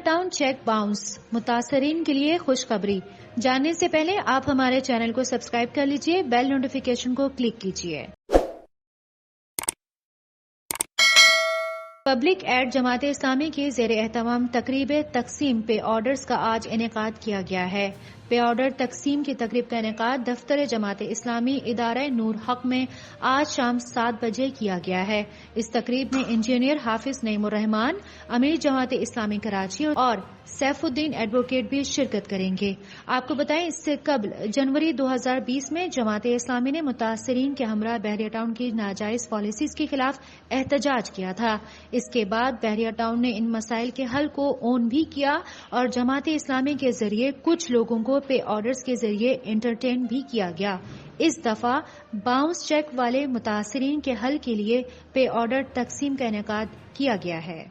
Town check bounce, متاثرین کے لیے خوشخبری۔ جاننے سے پہلے آپ ہمارے چینل کو سبسکرائب کر لیجئے، بیل نوٹیفیکیشن کو کلک کیجئے۔ پبلک ایڈ جماعت اسلامی کی زیر اہتمام تقریب تقسیم پے آرڈرز کا آج انعقاد کیا گیا ہے۔ پے آرڈر تقسیم کی تقریب کا انعقاد دفتر جماعت اسلامی ادارہ نور حق میں آج شام 7 بجے کیا گیا ہے۔ اس تقریب میں انجینئر حافظ نعیم الرحمان، امیر جماعت اسلامی کراچی اور سیف الدین ایڈوکیٹ بھی شرکت کریں گے۔ آپ کو بتائیں، اس سے قبل جنوری 2020 میں جماعت اسلامی نے متاثرین کے ہمراہ بحریہ ٹاؤن کی ناجائز پالیسیز کے خلاف احتجاج کیا تھا۔ اس کے بعد بحریہ ٹاؤن نے ان مسائل کے حل کو اون بھی کیا اور جماعت اسلامی کے ذریعے کچھ لوگوں کو پے آرڈرز کے ذریعے انٹرٹین بھی کیا گیا۔ اس دفعہ باؤنس چیک والے متاثرین کے حل کے لیے پے آرڈر تقسیم کا انعقاد کیا گیا ہے۔